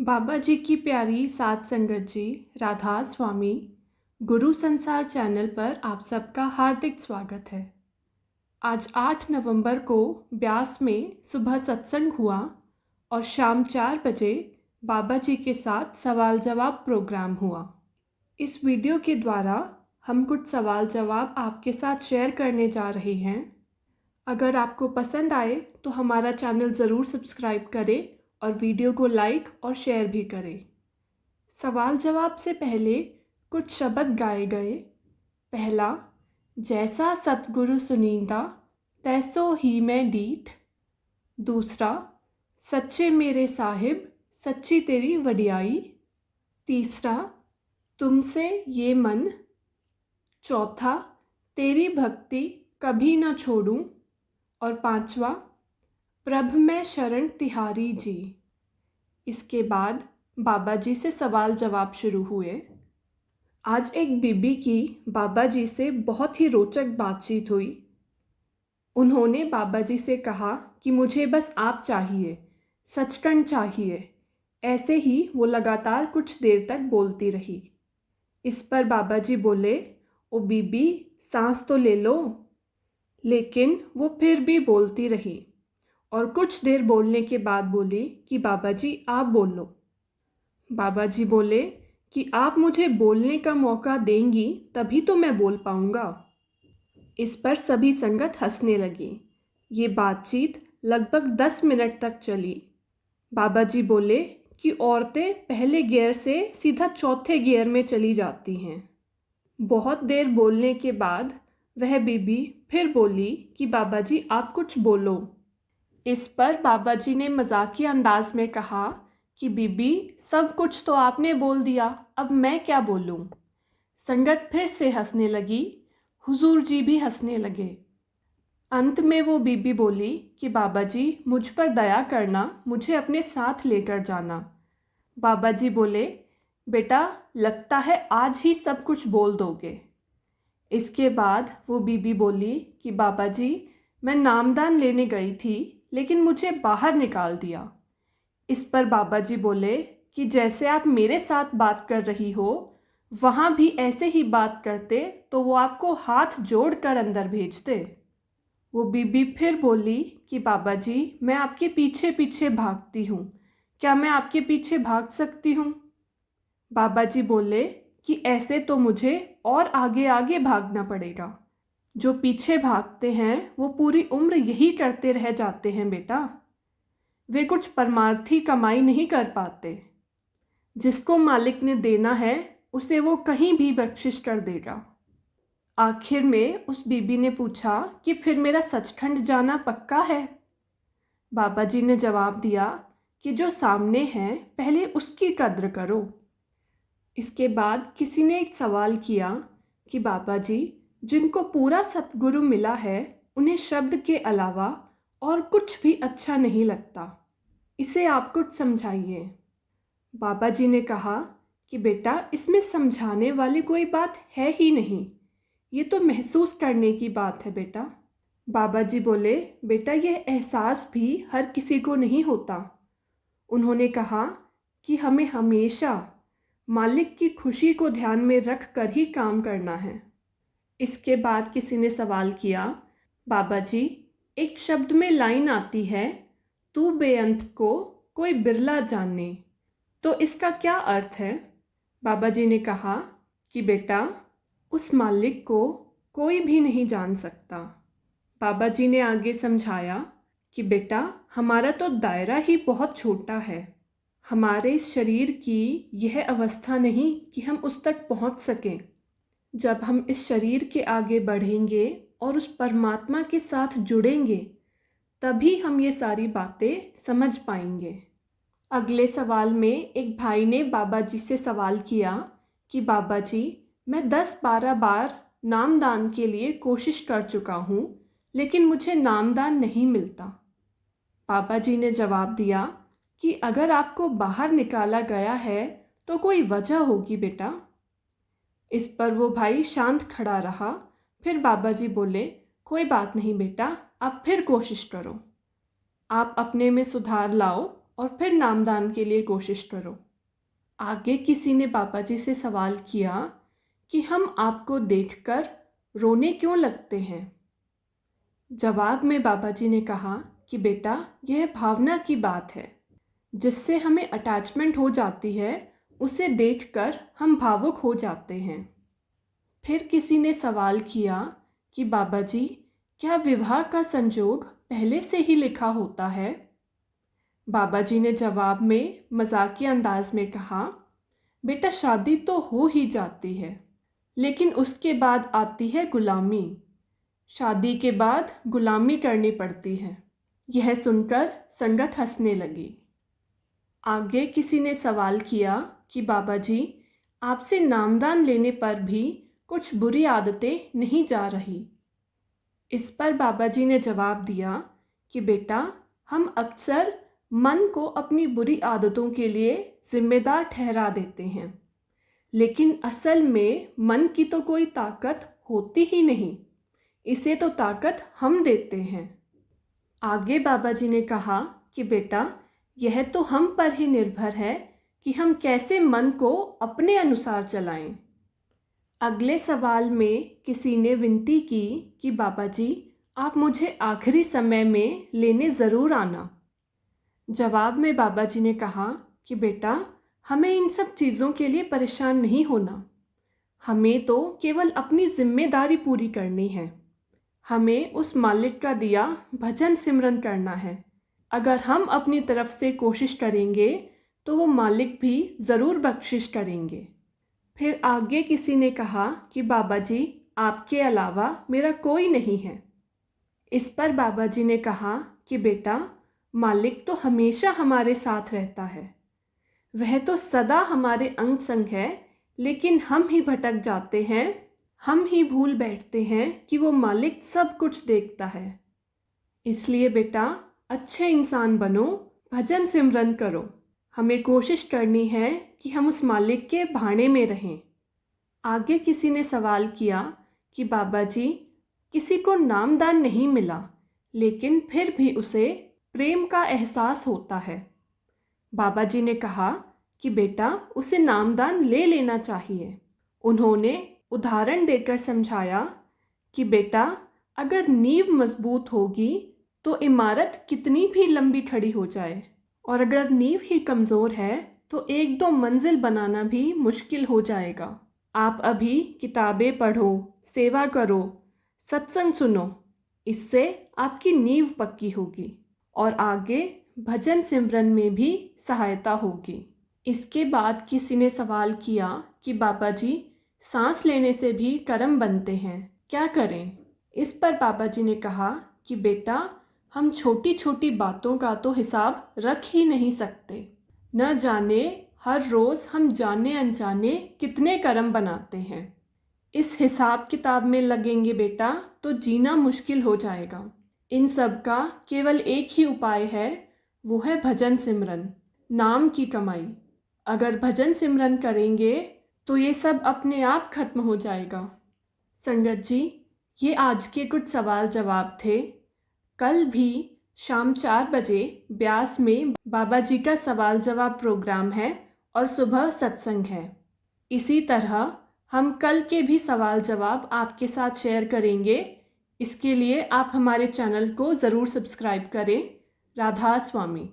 बाबा जी की प्यारी सात संगत जी, राधा स्वामी, गुरु संसार चैनल पर आप सबका हार्दिक स्वागत है। आज 8 नवंबर को ब्यास में सुबह सत्संग हुआ और शाम 4 बजे बाबा जी के साथ सवाल जवाब प्रोग्राम हुआ। इस वीडियो के द्वारा हम कुछ सवाल जवाब आपके साथ शेयर करने जा रहे हैं। अगर आपको पसंद आए तो हमारा चैनल ज़रूर सब्सक्राइब करें और वीडियो को लाइक और शेयर भी करें। सवाल जवाब से पहले कुछ शब्द गाए गए। पहला, जैसा सतगुरु सुनींदा तैसो ही मैं डीठ। दूसरा, सच्चे मेरे साहिब सच्ची तेरी वडियाई। तीसरा, तुमसे ये मन। चौथा, तेरी भक्ति कभी न छोड़ूं। और पांचवा, प्रभ में शरण तिहारी जी। इसके बाद बाबा जी से सवाल जवाब शुरू हुए। आज एक बीबी की बाबा जी से बहुत ही रोचक बातचीत हुई। उन्होंने बाबा जी से कहा कि मुझे बस आप चाहिए, सचखंड चाहिए। ऐसे ही वो लगातार कुछ देर तक बोलती रही। इस पर बाबा जी बोले, ओ बीबी, सांस तो ले लो। लेकिन वो फिर भी बोलती रही और कुछ देर बोलने के बाद बोली कि बाबा जी आप बोल लो। बाबा जी बोले कि आप मुझे बोलने का मौका देंगी तभी तो मैं बोल पाऊँगा। इस पर सभी संगत हंसने लगी। ये बातचीत लगभग 10 मिनट तक चली। बाबा जी बोले कि औरतें पहले गियर से सीधा चौथे गियर में चली जाती हैं। बहुत देर बोलने के बाद वह बीबी फिर बोली कि बाबा जी आप कुछ बोलो। इस पर बाबा जी ने मजाकिया अंदाज में कहा कि बीबी सब कुछ तो आपने बोल दिया, अब मैं क्या बोलूं। संगत फिर से हंसने लगी। हुजूर जी भी हंसने लगे। अंत में वो बीबी बोली कि बाबा जी मुझ पर दया करना, मुझे अपने साथ लेकर जाना। बाबा जी बोले, बेटा लगता है आज ही सब कुछ बोल दोगे। इसके बाद वो बीबी बोली कि बाबा जी मैं नामदान लेने गई थी लेकिन मुझे बाहर निकाल दिया। इस पर बाबा जी बोले कि जैसे आप मेरे साथ बात कर रही हो, वहाँ भी ऐसे ही बात करते तो वो आपको हाथ जोड़ कर अंदर भेजते। वो बीबी फिर बोली कि बाबा जी मैं आपके पीछे पीछे भागती हूँ, क्या मैं आपके पीछे भाग सकती हूँ? बाबा जी बोले कि ऐसे तो मुझे और आगे आगे भागना पड़ेगा। जो पीछे भागते हैं वो पूरी उम्र यही करते रह जाते हैं बेटा। वे कुछ परमार्थी कमाई नहीं कर पाते। जिसको मालिक ने देना है उसे वो कहीं भी बख्शिश कर देगा। आखिर में उस बीबी ने पूछा कि फिर मेरा सचखंड जाना पक्का है? बाबा जी ने जवाब दिया कि जो सामने है पहले उसकी कद्र करो। इसके बाद किसी ने एक सवाल किया कि बाबा जी जिनको पूरा सतगुरु मिला है उन्हें शब्द के अलावा और कुछ भी अच्छा नहीं लगता, इसे आप कुछ समझाइए। बाबा जी ने कहा कि बेटा इसमें समझाने वाली कोई बात है ही नहीं, ये तो महसूस करने की बात है बेटा। बाबा जी बोले, बेटा यह एहसास भी हर किसी को नहीं होता। उन्होंने कहा कि हमें हमेशा मालिक की खुशी को ध्यान में रख कर ही काम करना है। इसके बाद किसी ने सवाल किया, बाबा जी एक शब्द में लाइन आती है, तू बेअंत को कोई बिरला जाने, तो इसका क्या अर्थ है? बाबा जी ने कहा कि बेटा उस मालिक को कोई भी नहीं जान सकता। बाबा जी ने आगे समझाया कि बेटा हमारा तो दायरा ही बहुत छोटा है। हमारे इस शरीर की यह अवस्था नहीं कि हम उस तक पहुंच सकें। जब हम इस शरीर के आगे बढ़ेंगे और उस परमात्मा के साथ जुड़ेंगे तभी हम ये सारी बातें समझ पाएंगे। अगले सवाल में एक भाई ने बाबा जी से सवाल किया कि बाबा जी मैं 10-12 बार नामदान के लिए कोशिश कर चुका हूँ लेकिन मुझे नामदान नहीं मिलता। बाबा जी ने जवाब दिया कि अगर आपको बाहर निकाला गया है तो कोई वजह होगी बेटा। इस पर वो भाई शांत खड़ा रहा। फिर बाबा जी बोले, कोई बात नहीं बेटा, आप फिर कोशिश करो, आप अपने में सुधार लाओ और फिर नामदान के लिए कोशिश करो। आगे किसी ने बाबा जी से सवाल किया कि हम आपको देखकर रोने क्यों लगते हैं। जवाब में बाबा जी ने कहा कि बेटा, यह भावना की बात है, जिससे हमें अटैचमेंट हो जाती है, उसे देखकर हम भावुक हो जाते हैं। फिर किसी ने सवाल किया कि बाबा जी, क्या विवाह का संजोग पहले से ही लिखा होता है। बाबा जी ने जवाब में मजाकिया अंदाज में कहा, बेटा, शादी तो हो ही जाती है, लेकिन उसके बाद आती है गुलामी। शादी के बाद गुलामी करनी पड़ती है। यह सुनकर संगत हंसने लगी। आगे किसी ने सवाल किया कि बाबा जी, आपसे नामदान लेने पर भी कुछ बुरी आदतें नहीं जा रही। इस पर बाबा जी ने जवाब दिया कि बेटा, हम अक्सर मन को अपनी बुरी आदतों के लिए जिम्मेदार ठहरा देते हैं, लेकिन असल में मन की तो कोई ताकत होती ही नहीं, इसे तो ताकत हम देते हैं। आगे बाबा जी ने कहा कि बेटा, यह तो हम पर ही निर्भर है कि हम कैसे मन को अपने अनुसार चलाएं। अगले सवाल में किसी ने विनती की कि बाबा जी, आप मुझे आखिरी समय में लेने ज़रूर आना। जवाब में बाबा जी ने कहा कि बेटा, हमें इन सब चीज़ों के लिए परेशान नहीं होना, हमें तो केवल अपनी जिम्मेदारी पूरी करनी है। हमें उस मालिक का दिया भजन सिमरन करना है। अगर हम अपनी तरफ से कोशिश करेंगे तो वो मालिक भी ज़रूर बख्शिश करेंगे। फिर आगे किसी ने कहा कि बाबा जी, आपके अलावा मेरा कोई नहीं है। इस पर बाबा जी ने कहा कि बेटा, मालिक तो हमेशा हमारे साथ रहता है, वह तो सदा हमारे अंग संग है, लेकिन हम ही भटक जाते हैं, हम ही भूल बैठते हैं कि वो मालिक सब कुछ देखता है। इसलिए बेटा, अच्छे इंसान बनो, भजन सिमरन करो। हमें कोशिश करनी है कि हम उस मालिक के भाने में रहें। आगे किसी ने सवाल किया कि बाबा जी, किसी को नामदान नहीं मिला, लेकिन फिर भी उसे प्रेम का एहसास होता है। बाबा जी ने कहा कि बेटा, उसे नामदान ले लेना चाहिए। उन्होंने उदाहरण देकर समझाया कि बेटा, अगर नींव मजबूत होगी तो इमारत कितनी भी लंबी खड़ी हो जाए, और अगर नींव ही कमज़ोर है तो एक दो मंजिल बनाना भी मुश्किल हो जाएगा। आप अभी किताबें पढ़ो, सेवा करो, सत्संग सुनो, इससे आपकी नींव पक्की होगी और आगे भजन सिमरन में भी सहायता होगी। इसके बाद किसी ने सवाल किया कि बाबा जी, सांस लेने से भी कर्म बनते हैं, क्या करें। इस पर बाबा जी ने कहा कि बेटा, हम छोटी छोटी बातों का तो हिसाब रख ही नहीं सकते। न जाने हर रोज़ हम जाने अनजाने कितने कर्म बनाते हैं। इस हिसाब किताब में लगेंगे बेटा तो जीना मुश्किल हो जाएगा। इन सब का केवल एक ही उपाय है, वो है भजन सिमरन, नाम की कमाई। अगर भजन सिमरन करेंगे तो ये सब अपने आप खत्म हो जाएगा। संगत जी, ये आज के कुछ सवाल जवाब थे। कल भी शाम 4 बजे ब्यास में बाबा जी का सवाल जवाब प्रोग्राम है और सुबह सत्संग है। इसी तरह हम कल के भी सवाल जवाब आपके साथ शेयर करेंगे। इसके लिए आप हमारे चैनल को ज़रूर सब्सक्राइब करें। राधा स्वामी।